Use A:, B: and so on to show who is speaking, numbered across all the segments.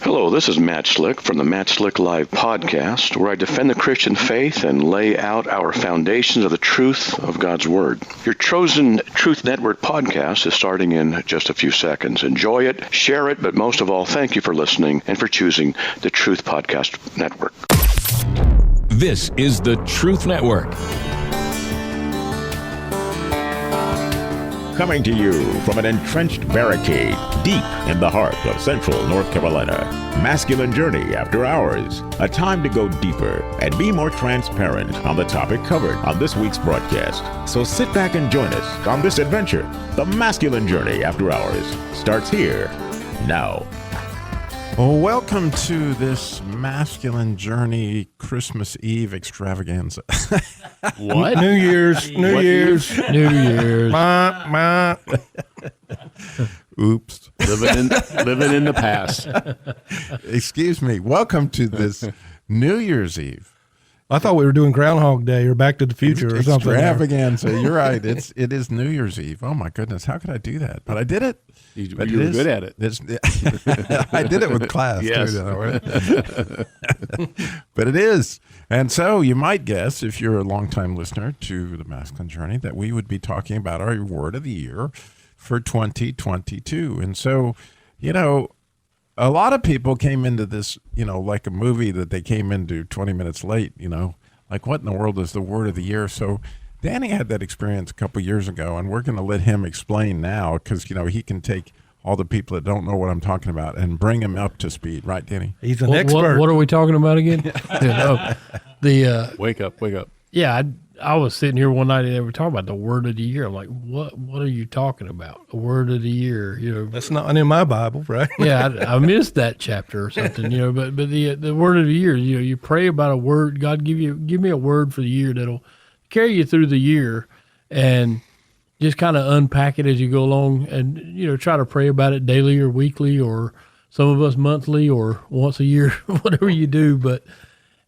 A: Hello, this is Matt Slick from the Matt Slick Live podcast, where I defend the Christian faith and lay out our foundations of the truth of God's Word. Your chosen Truth Network podcast is starting in just a few seconds. Enjoy it, share it, but most of all, thank you for listening and for choosing the Truth Podcast Network.
B: This is the Truth Network.
C: Coming to you from an entrenched barricade deep in the heart of central North Carolina. Masculine Journey After Hours. A time to go deeper and be more transparent on the topic covered on this week's broadcast. So sit back and join us on this adventure. The Masculine Journey After Hours starts here now.
D: Well, welcome to this Masculine Journey Christmas Eve extravaganza.
E: What?
F: New Year's.
E: New Year's.
F: Ma.
D: Oops.
E: Living in the past.
D: Excuse me. Welcome to this New Year's Eve.
F: I thought we were doing Groundhog Day or Back to the Future or something.
D: Extravaganza. You're right. It is New Year's Eve. Oh my goodness. How could I do that? But I did it.
E: You were good at it.
D: I did it with class.
E: Yes.
D: Too, but it is. And so you might guess, if you're a longtime listener to the Masculine Journey, that we would be talking about our word of the year for 2022. And so, a lot of people came into this, like a movie that they came into 20 minutes late, like what in the world is the word of the year? So Danny had that experience a couple years ago, and we're going to let him explain now because, he can take all the people that don't know what I'm talking about and bring them up to speed. Right, Danny?
F: He's an expert.
G: What are we talking about again?
E: Wake up.
G: Yeah, I was sitting here one night and they were talking about the word of the year. I'm like, what are you talking about? The word of the year,
F: That's not in my Bible, right?
G: Yeah, I missed that chapter or something, but the word of the year, you pray about a word. God, give me a word for the year that'll carry you through the year, and just kind of unpack it as you go along, and try to pray about it daily or weekly, or some of us monthly or once a year, whatever you do.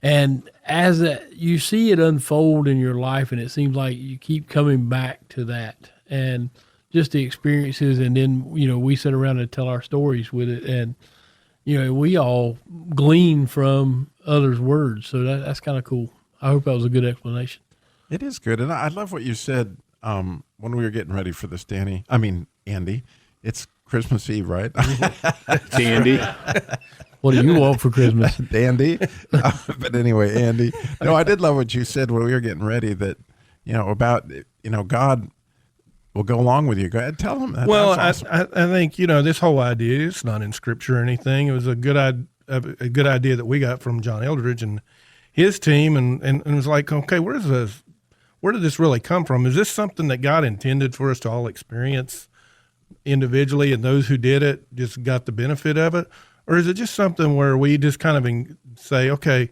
G: And as you see it unfold in your life, and it seems like you keep coming back to that, and just the experiences, and then we sit around and tell our stories with it, and we all glean from others' words, so that's kind of cool. I hope that was a good explanation.
D: It is good, and I love what you said when we were getting ready for this, Andy. It's Christmas Eve, right?
E: Dandy.
G: What do you want for Christmas?
D: Dandy. But anyway, Andy. No, I did love what you said when we were getting ready that, about, God will go along with you. Go ahead, tell him that.
F: Well,
D: That's awesome.
F: I think, this whole idea, it's not in Scripture or anything. It was a good idea that we got from John Eldridge and his team, and it was like, okay, where did this really come from? Is this something that God intended for us to all experience individually, and those who did it just got the benefit of it? Or is it just something where we just kind of say, okay,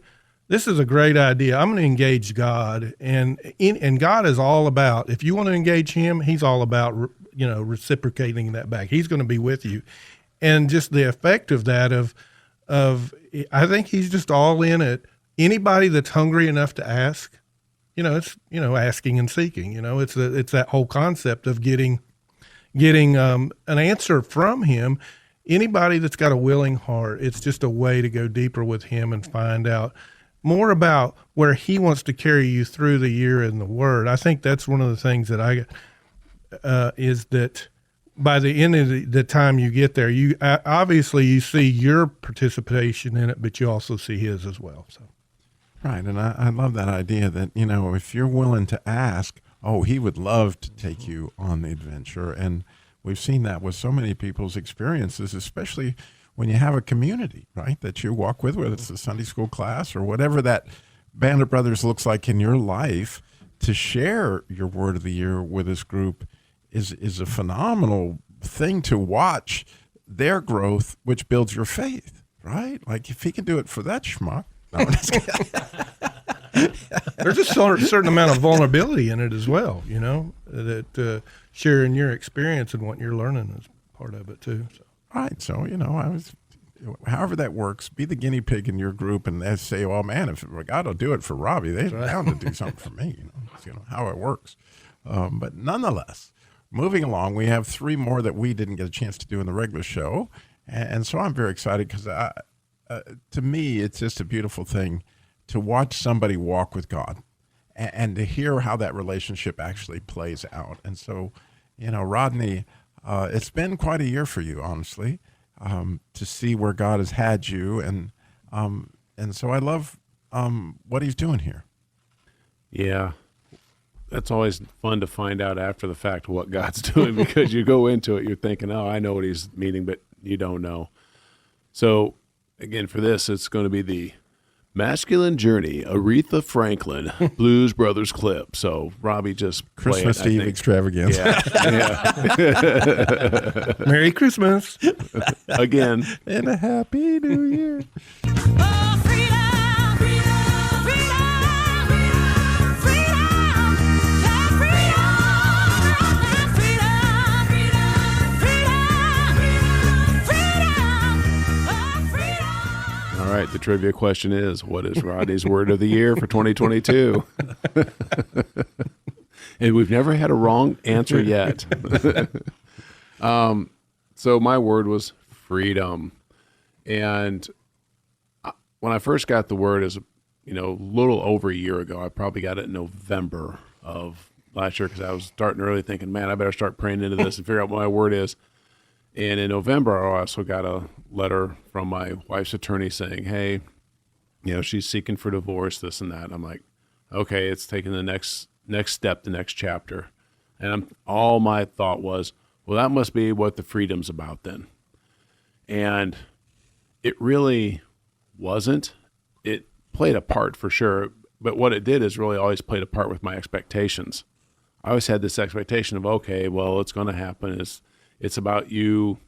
F: this is a great idea. I'm going to engage God, and God is all about, if you want to engage him, he's all about, reciprocating that back. He's going to be with you. And just the effect of that I think he's just all in it. Anybody that's hungry enough to ask, it's, asking and seeking, it's that whole concept of getting an answer from him. Anybody that's got a willing heart, it's just a way to go deeper with him and find out more about where he wants to carry you through the year in the Word. I think that's one of the things that is that by the end of the time you get there, you obviously you see your participation in it, but you also see his as well. So,
D: right, and I love that idea that if you're willing to ask, he would love to take you on the adventure. And we've seen that with so many people's experiences, especially when you have a community, right, that you walk with, whether it's a Sunday school class or whatever that Band of Brothers looks like in your life. To share your word of the year with this group is a phenomenal thing to watch their growth, which builds your faith, right? Like if he can do it for that schmuck. No, I'm just kidding.
F: There's a certain amount of vulnerability in it as well, that sharing your experience and what you're learning is part of it too. So.
D: Right. So, however that works, be the guinea pig in your group and they say, well, man, if God will do it for Robbie, they're bound to do something for me. That's, how it works. But nonetheless, moving along, we have three more that we didn't get a chance to do in the regular show. And so I'm very excited because to me, it's just a beautiful thing to watch somebody walk with God and to hear how that relationship actually plays out. And so, Rodney, it's been quite a year for you, honestly, to see where God has had you. And so I love what he's doing here.
E: Yeah. That's always fun to find out after the fact what God's doing, because you go into it, you're thinking, oh, I know what he's meaning, but you don't know. So, again, for this, it's going to be the Masculine Journey, Aretha Franklin, Blues Brothers clip. So, Robbie, just play
D: Christmas
E: it,
D: Eve extravaganza.
E: Yeah.
F: Merry Christmas.
E: Again.
D: And a Happy New Year.
E: All right, the trivia question is, what is Rodney's word of the year for 2022? And we've never had a wrong answer yet. So my word was freedom. And when I first got the word, is a little over a year ago. I probably got it in November of last year, because I was starting early thinking, man, I better start praying into this and figure out what my word is. And in November, I also got a letter from my wife's attorney saying, hey, she's seeking for divorce, this and that. I'm like, okay, it's taking the next step, the next chapter. And all my thought was, well, that must be what the freedom's about then. And it really wasn't. It played a part for sure, but what it did is really always played a part with my expectations. I always had this expectation of, okay, well, it's going to happen. It's about you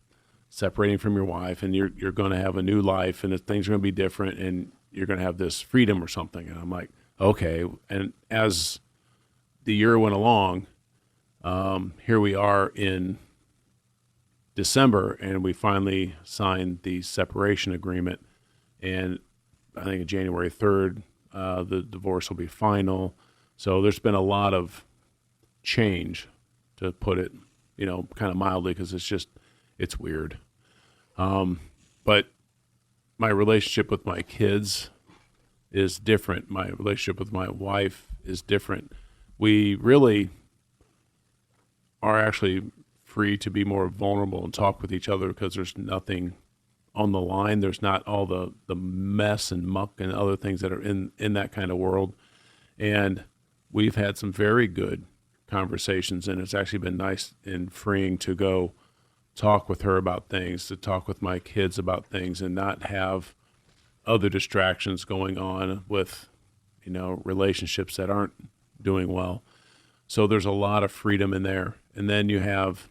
E: separating from your wife, and you're going to have a new life, and things are going to be different, and you're going to have this freedom or something. And I'm like, okay. And as the year went along, here we are in December, and we finally signed the separation agreement. And I think on January 3rd, the divorce will be final. So there's been a lot of change, to put it kind of mildly, because it's weird. But my relationship with my kids is different. My relationship with my wife is different. We really are actually free to be more vulnerable and talk with each other, because there's nothing on the line. There's not all the mess and muck and other things that are in that kind of world. And we've had some very good conversations, and it's actually been nice and freeing to go talk with her about things, to talk with my kids about things, and not have other distractions going on with relationships that aren't doing well. So there's a lot of freedom in there. And then you have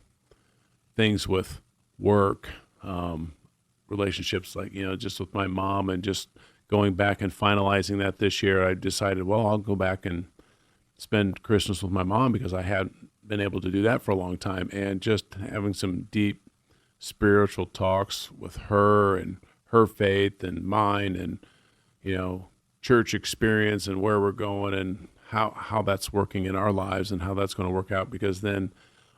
E: things with work, relationships, like just with my mom, and just going back and finalizing that this year. I decided, well, I'll go back and spend Christmas with my mom, because I hadn't been able to do that for a long time. And just having some deep spiritual talks with her, and her faith and mine, and church experience, and where we're going, and how that's working in our lives, and how that's going to work out. Because then,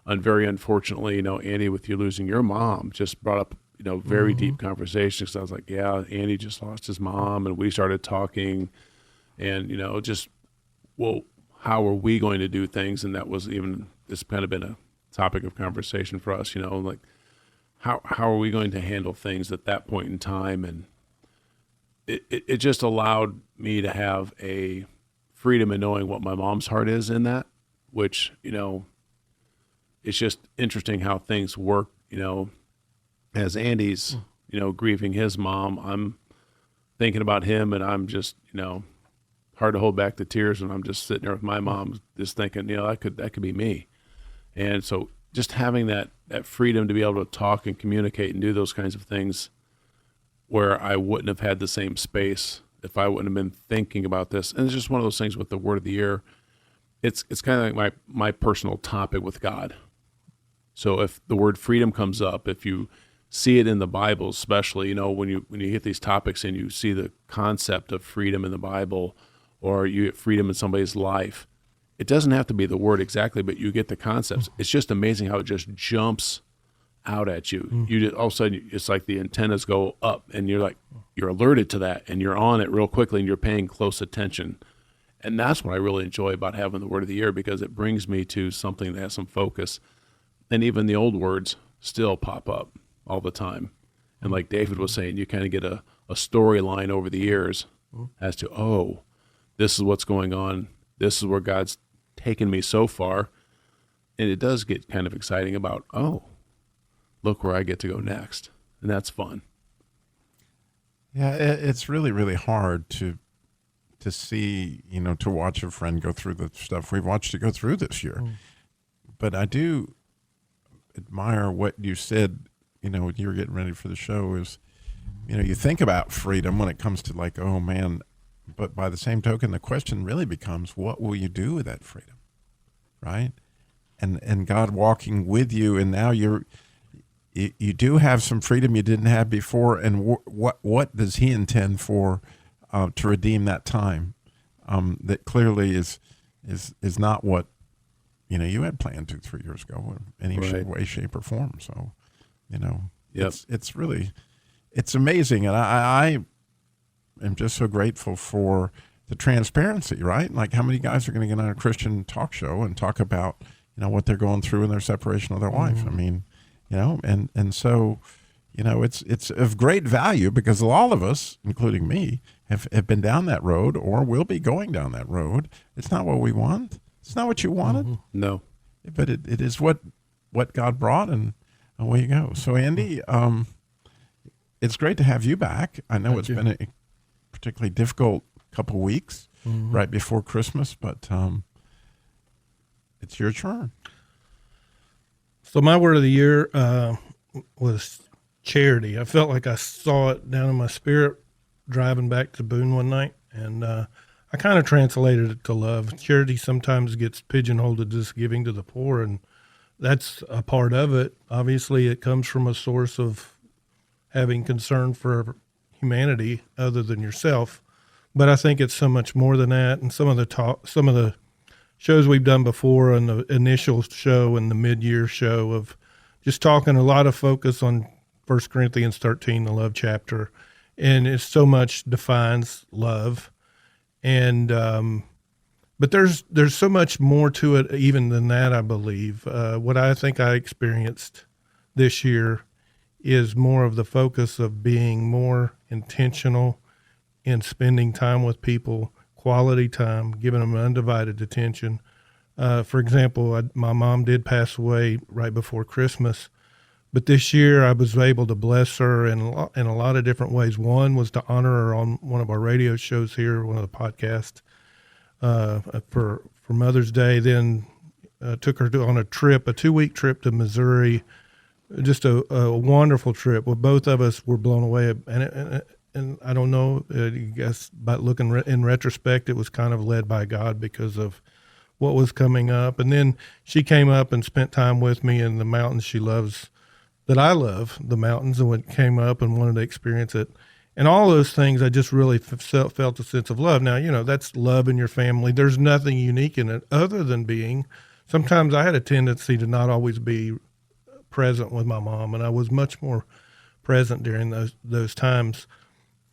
E: very unfortunately, Andy, with you losing your mom, just brought up very deep conversations. So I was like, yeah, Andy just lost his mom, and we started talking, and just, well, how are we going to do things? And that was it's kind of been a topic of conversation for us, like how are we going to handle things at that point in time? And it just allowed me to have a freedom in knowing what my mom's heart is in that, which, it's just interesting how things work, as Andy's, grieving his mom, I'm thinking about him, and I'm just, hard to hold back the tears, and I'm just sitting there with my mom, just thinking, that could be me. And so just having that freedom to be able to talk and communicate and do those kinds of things, where I wouldn't have had the same space if I wouldn't have been thinking about this. And it's just one of those things with the word of the year. It's kind of like my personal topic with God. So if the word freedom comes up, if you see it in the Bible, especially, when you hit these topics and you see the concept of freedom in the Bible, or you get freedom in somebody's life, it doesn't have to be the word exactly, but you get the concepts. It's just amazing how it just jumps out at you. You just, all of a sudden, it's like the antennas go up, and you're alerted to that, and you're on it real quickly, and you're paying close attention. And that's what I really enjoy about having the Word of the Year, because it brings me to something that has some focus. And even the old words still pop up all the time. And like David was saying, you kind of get a storyline over the years as to, oh, this is what's going on. This is where God's taken me so far. And it does get kind of exciting about, oh, look where I get to go next. And that's fun.
D: Yeah, it's really, really hard to see, to watch a friend go through the stuff we've watched it go through this year. But I do admire what you said, when you were getting ready for the show is, you think about freedom when it comes to like, oh man, but by the same token, the question really becomes, what will you do with that freedom? Right? And God walking with you, and now you do have some freedom you didn't have before. And what does he intend for, to redeem that time? That clearly is not what, you had planned 2-3 years ago in any way, shape, or form. So, it's really, it's amazing. And I am just so grateful for the transparency, right? Like how many guys are going to get on a Christian talk show and talk about, what they're going through in their separation of their wife. I mean, and so, it's of great value because all of us, including me, have been down that road or will be going down that road. It's not what we want. It's not what you wanted.
E: No.
D: But it is what God brought, and away you go. So, Andy, it's great to have you back. I know it's been a particularly difficult couple of weeks right before Christmas, but it's your turn.
F: So my word of the year was charity. I felt like I saw it down in my spirit driving back to Boone one night, and I kind of translated it to love. Charity sometimes gets pigeonholed to just giving to the poor, and that's a part of it. Obviously, it comes from a source of having concern for humanity other than yourself, but I think it's so much more than that. And some of the shows we've done before, and the initial show and the mid-year show of just talking a lot of focus on 1 Corinthians 13, the love chapter, and it so much defines love. And but there's so much more to it even than that, I believe. What I think I experienced this year is more of the focus of being more intentional in spending time with people, quality time, giving them undivided attention. For example, my mom did pass away right before Christmas, but this year I was able to bless her in a lot of different ways. One was to honor her on one of our radio shows here, one of the podcasts, for Mother's Day. Then took her on a 2-week trip to Missouri. Just a wonderful trip. Well, both of us were blown away, and I don't know, I guess by looking in retrospect, it was kind of led by God because of what was coming up. And then she came up and spent time with me in the mountains she loves, that I love, the mountains, and came up and wanted to experience it. And all those things, I just really felt a sense of love. Now, that's love in your family. There's nothing unique in it other than sometimes I had a tendency to not always be present with my mom, and I was much more present during those times.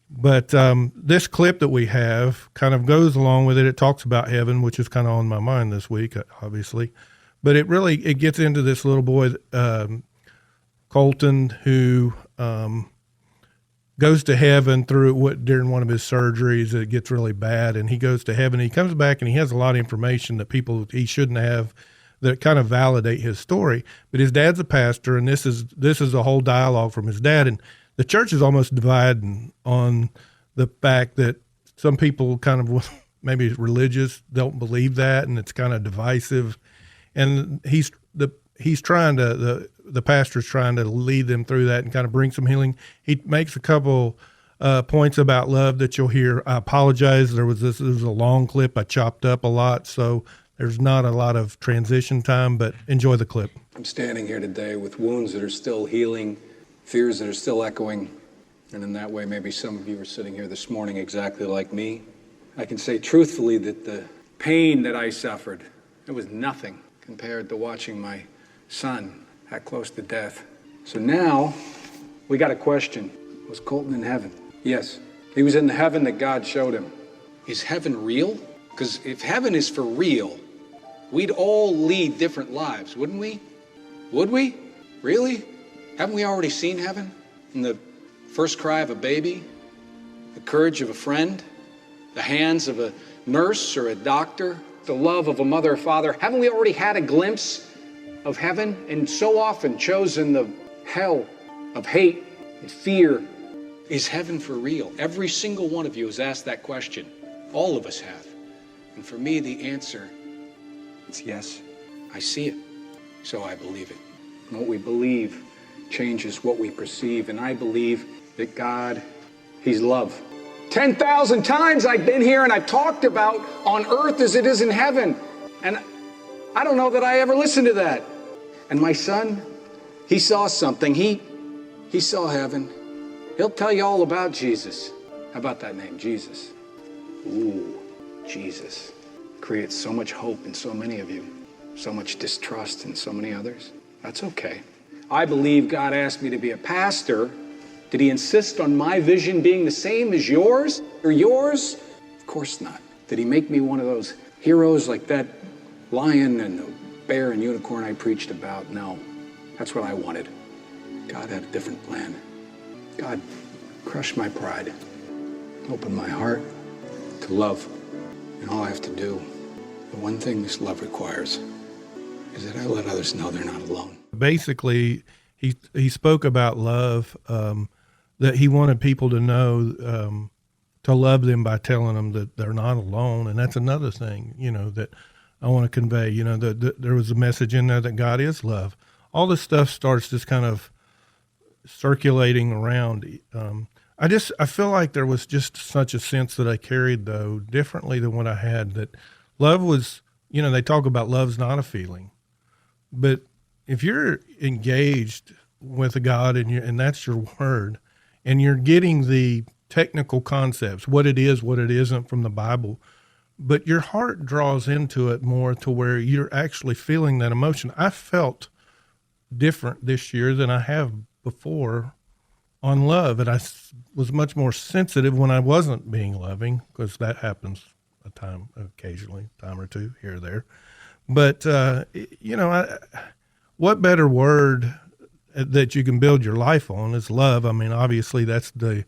F: But this clip that we have kind of goes along with it. It talks about heaven, which is kind of on my mind this week, obviously. But it gets into this little boy, Colton, who goes to heaven during one of his surgeries. It gets really bad, and he goes to heaven. He comes back, and he has a lot of information that people he shouldn't have that kind of validate his story. But his dad's a pastor, and this is a whole dialogue from his dad. And the church is almost divided on the fact that some people kind of maybe religious don't believe that, and it's kind of divisive. And the pastor's trying to lead them through that and kind of bring some healing. He makes a couple points about love that you'll hear. I apologize. This was a long clip. I chopped up a lot, so there's not a lot of transition time, but enjoy the clip.
H: I'm standing here today with wounds that are still healing, fears that are still echoing, and in that way, maybe some of you are sitting here this morning exactly like me. I can say truthfully that the pain that I suffered, it was nothing compared to watching my son that close to death. So now we got a question. Was Colton in heaven? Yes. He was in the heaven that God showed him. Is heaven real? Because if heaven is for real, we'd all lead different lives, wouldn't we? Would we? Really? Haven't we already seen heaven? In the first cry of a baby, the courage of a friend, the hands of a nurse or a doctor, the love of a mother or father. Haven't we already had a glimpse of heaven and so often chosen the hell of hate and fear? Is heaven for real? Every single one of you has asked that question. All of us have. And for me, the answer is yes. I see it, so I believe it. And what we believe changes what we perceive. And I believe that God, He's love. 10,000 times I've been here and I've talked about on earth as it is in heaven. And I don't know that I ever listened to that. And my son, he saw something. He saw heaven. He'll tell you all about Jesus. How about that name, Jesus? Ooh, Jesus. Creates so much hope in so many of you. So much distrust in so many others. That's okay. I believe God asked me to be a pastor. Did He insist on my vision being the same as yours or yours? Of course not. Did He make me one of those heroes like that lion and the bear and unicorn I preached about? No. That's what I wanted. God had a different plan. God crushed my pride, opened my heart to love. And all I have to do, the one thing this love requires, is that I let others know they're not alone.
F: Basically, he spoke about love, that he wanted people to know, to love them by telling them that they're not alone. And that's another thing, that I want to convey, that there was a message in there that God is love. All this stuff starts just kind of circulating around. I feel like there was just such a sense that I carried, though, differently than what I had, that love was, they talk about love's not a feeling. But if you're engaged with a God and that's your word, and you're getting the technical concepts, what it is, what it isn't from the Bible, but your heart draws into it more to where you're actually feeling that emotion. I felt different this year than I have before on love, and I was much more sensitive when I wasn't being loving, because that happens occasionally, a time or two here or there. But what better word that you can build your life on is love. I mean, obviously it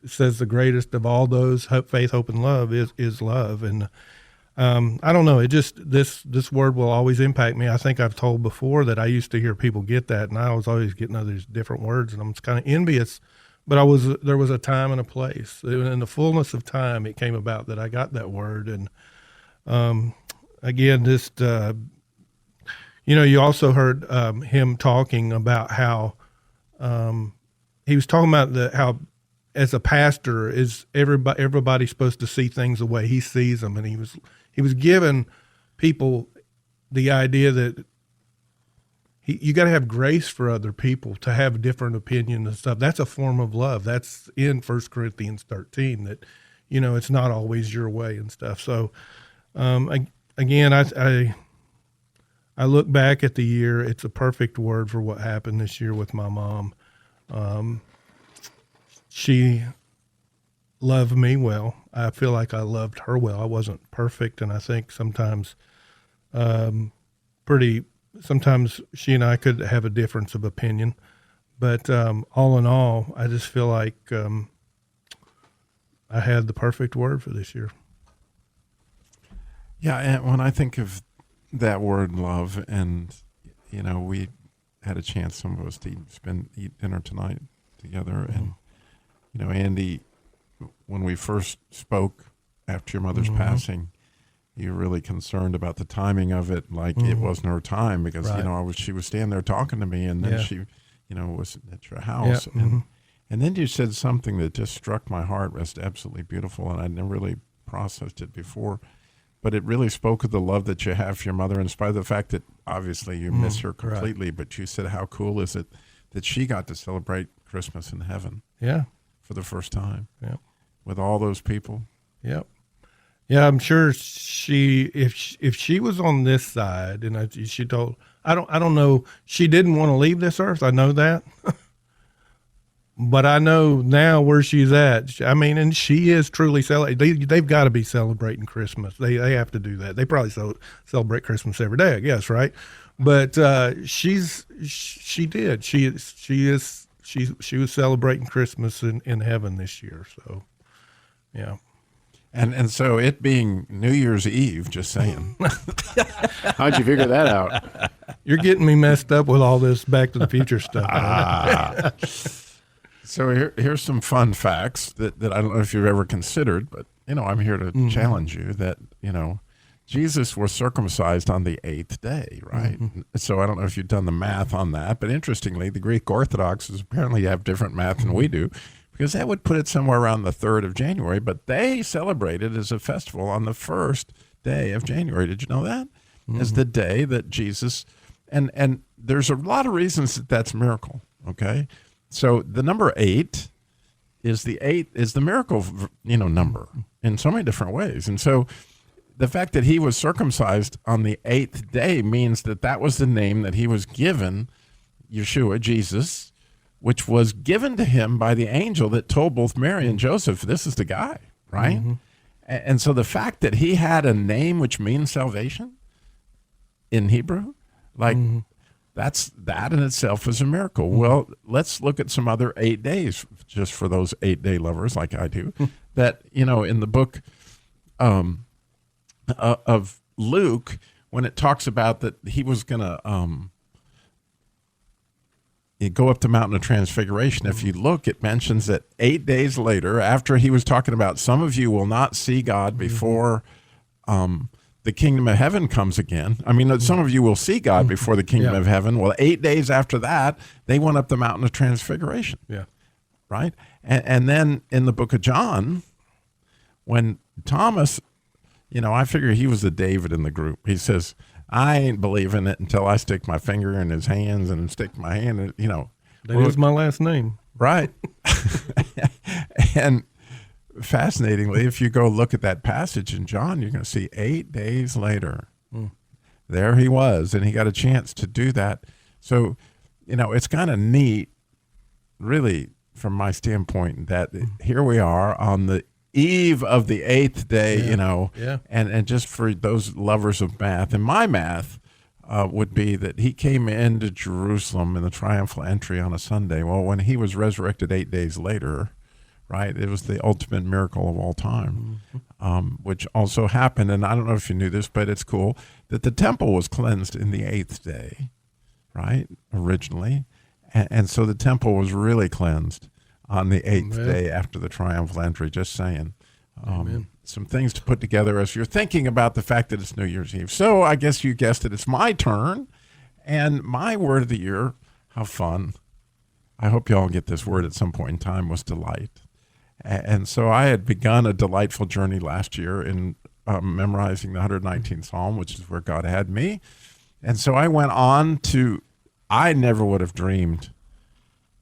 F: says the greatest of all those, faith, hope, and love is love. And I don't know, this word will always impact me. I think I've told before that I used to hear people get that, and I was always getting other different words, and I'm just kind of envious. But there was a time and a place. In the fullness of time, it came about that I got that word. And again, just you also heard him talking about how he was talking about how as a pastor is everybody's supposed to see things the way he sees them, and he was giving people the idea that you got to have grace for other people to have different opinions and stuff. That's a form of love. That's in 1 Corinthians 13, that, it's not always your way and stuff. So, again, I look back at the year. It's a perfect word for what happened this year with my mom. She loved me well. I feel like I loved her well. I wasn't perfect, and I think sometimes sometimes she and I could have a difference of opinion. But all in all, I just feel like I had the perfect word for this year.
D: Yeah, and when I think of that word love, and we had a chance, some of us, to eat dinner tonight together, and Andy, when we first spoke after your mother's passing, you were really concerned about the timing of it, like it wasn't her time, because right. She was standing there talking to me, and then she was at your house, and then you said something that just struck my heart as absolutely beautiful, and I'd never really processed it before. But it really spoke of the love that you have for your mother, in spite of the fact that obviously you miss her completely. Right. But you said, how cool is it that she got to celebrate Christmas in heaven? Yeah. For the first time. Yeah. With all those people. Yep. Yeah, I'm sure if she was on this side, and
F: I don't know. She didn't want to leave this earth. I know that. But I know now where she's at. I mean, and she is truly celebrating. They've got to be celebrating Christmas. They have to do that. They probably celebrate Christmas every day, I guess, right? But she did. She was celebrating Christmas in heaven this year. So, yeah.
D: And so it being New Year's Eve, just saying.
E: How'd you figure that out?
F: You're getting me messed up with all this Back to the Future stuff.
D: So here's some fun facts that I don't know if you've ever considered, but, I'm here to challenge you that, Jesus was circumcised on the 8th day, right? Mm-hmm. So I don't know if you've done the math on that, but interestingly, the Greek Orthodoxes apparently have different math than we do, because that would put it somewhere around the 3rd of January, but they celebrated as a festival on the 1st day of January. Did you know that? As the day that Jesus, and there's a lot of reasons that that's a miracle, okay? So the number 8 is the miracle, number in so many different ways. And so the fact that he was circumcised on the 8th day means that was the name that he was given, Yeshua, Jesus, which was given to him by the angel that told both Mary and Joseph, this is the guy, right? Mm-hmm. And so the fact that he had a name which means salvation in Hebrew, that in itself is a miracle. Well, let's look at some other 8 days, just for those 8-day lovers like I do, that, in the book of Luke, when it talks about that he was going to go up the mountain of transfiguration, if you look, it mentions that 8 days later, after he was talking about some of you will not see God before the kingdom of heaven comes again. I mean, some of you will see God before the kingdom of heaven. Well, 8 days after that, they went up the mountain of transfiguration. Yeah. Right? And then in the book of John, when Thomas, I figure he was the David in the group. He says, I ain't believing it until I stick my finger in his hands and stick my hand in,
F: That is my last name.
D: Right. And fascinatingly, if you go look at that passage in John, you're going to see 8 days later, there he was, and he got a chance to do that. So, it's kind of neat, really, from my standpoint, that here we are on the eve of the 8th day, and just for those lovers of math, and my math would be that he came into Jerusalem in the triumphal entry on a Sunday. Well, when he was resurrected 8 days later, right, it was the ultimate miracle of all time, which also happened, and I don't know if you knew this, but it's cool, that the temple was cleansed in the 8th day, right, originally, and so the temple was really cleansed on the 8th day after the triumphal entry, just saying. Some things to put together as you're thinking about the fact that it's New Year's Eve. So I guess you guessed it, it's my turn, and my word of the year, how fun. I hope you all get this word at some point in time, was delight. And so I had begun a delightful journey last year in memorizing the 119th Psalm, which is where God had me. And so I went on to, I never would have dreamed,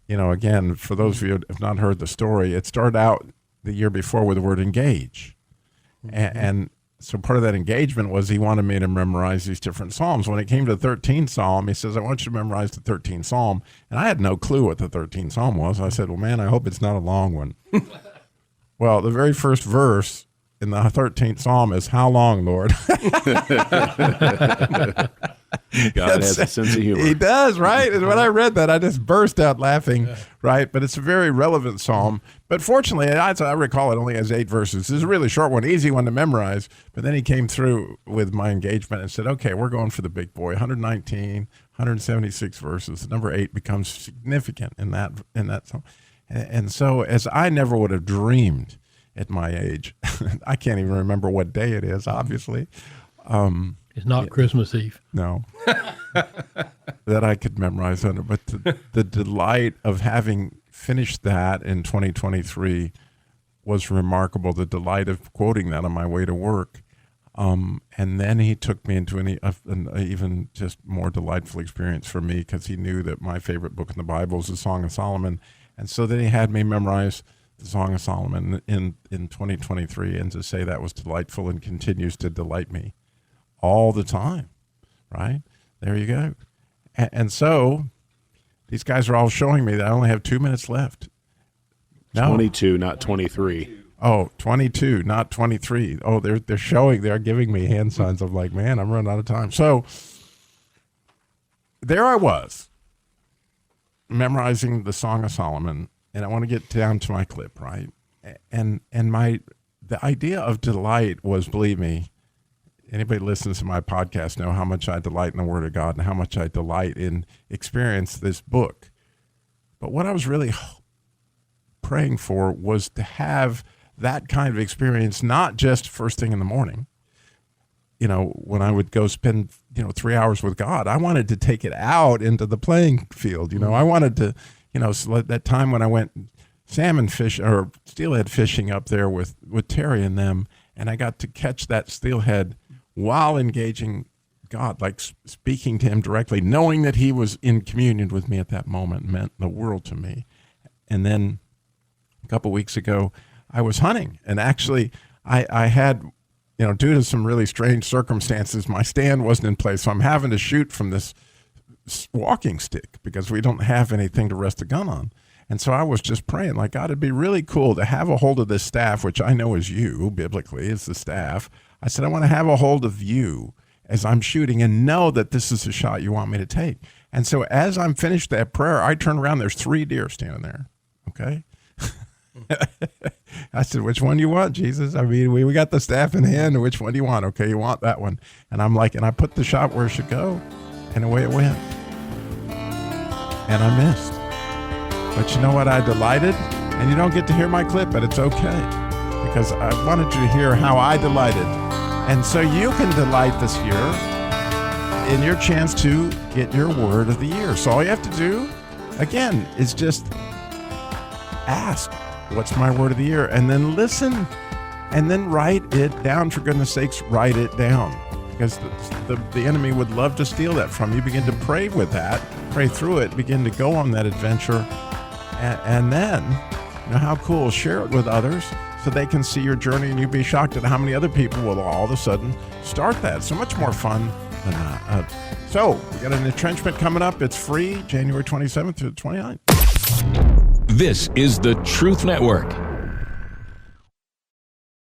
D: again, for those of you who have not heard the story, it started out the year before with the word engage. And so part of that engagement was he wanted me to memorize these different Psalms. When it came to the 13th Psalm, he says, I want you to memorize the 13th Psalm. And I had no clue what the 13th Psalm was. I said, well, man, I hope it's not a long one. Well, the very first verse in the 13th Psalm is, how long, Lord?
E: God has a sense of humor.
D: He does, right? And when I read that, I just burst out laughing, right? But it's a very relevant psalm. But fortunately, as I recall, it only has 8 verses. This is a really short one, easy one to memorize. But then he came through with my engagement and said, okay, we're going for the big boy, 119, 176 verses. The number 8 becomes significant in that song. And so as I never would have dreamed at my age, I can't even remember what day it is, obviously.
G: It's not Christmas Eve.
D: No. That I could memorize under. But the delight of having finished that in 2023 was remarkable. The delight of quoting that on my way to work. And then he took me into an even just more delightful experience for me, because he knew that my favorite book in the Bible is the Song of Solomon. And so then he had me memorize the Song of Solomon in 2023, and to say that was delightful and continues to delight me all the time, right? There you go. And so these guys are all showing me that I only have 2 minutes left. No.
E: 22, not 23.
D: Oh, 22, not 23. Oh, they're giving me hand signs of like, man, I'm running out of time. So there I was, memorizing the Song of Solomon, and I want to get down to my clip, right? And the idea of delight was, believe me, anybody who listens to my podcast know how much I delight in the Word of God and how much I delight in experience this book. But what I was really praying for was to have that kind of experience, not just first thing in the morning, when I would go spend, 3 hours with God. I wanted to take it out into the playing field. I wanted to, so that time when I went salmon fish or steelhead fishing up there with Terry and them, and I got to catch that steelhead while engaging God, like speaking to him directly, knowing that he was in communion with me at that moment meant the world to me. And then a couple weeks ago, I was hunting, and actually I had, due to some really strange circumstances, my stand wasn't in place, so I'm having to shoot from this walking stick because we don't have anything to rest a gun on. And so I was just praying, like, God, it'd be really cool to have a hold of this staff, which I know is you, biblically, is the staff. I said, I want to have a hold of you as I'm shooting and know that this is the shot you want me to take. And so as I'm finished that prayer, I turn around, there's 3 deer standing there, okay? I said, which one do you want, Jesus? I mean, we got the staff in hand. Which one do you want? Okay, you want that one. And I'm like, and I put the shot where it should go, and away it went. And I missed. But you know what? I delighted, and you don't get to hear my clip, but it's okay, because I wanted you to hear how I delighted. And so you can delight this year in your chance to get your word of the year. So all you have to do, again, is just ask, what's my word of the year? And then listen, and then write it down. For goodness sakes, write it down, because the enemy would love to steal that from you. Begin to pray with that, pray through it, begin to go on that adventure, and then, how cool, share it with others so they can see your journey, and you'd be shocked at how many other people will all of a sudden start that. So much more fun than that. So we got an entrenchment coming up. It's free, January 27th through the 29th.
B: This is the Truth Network.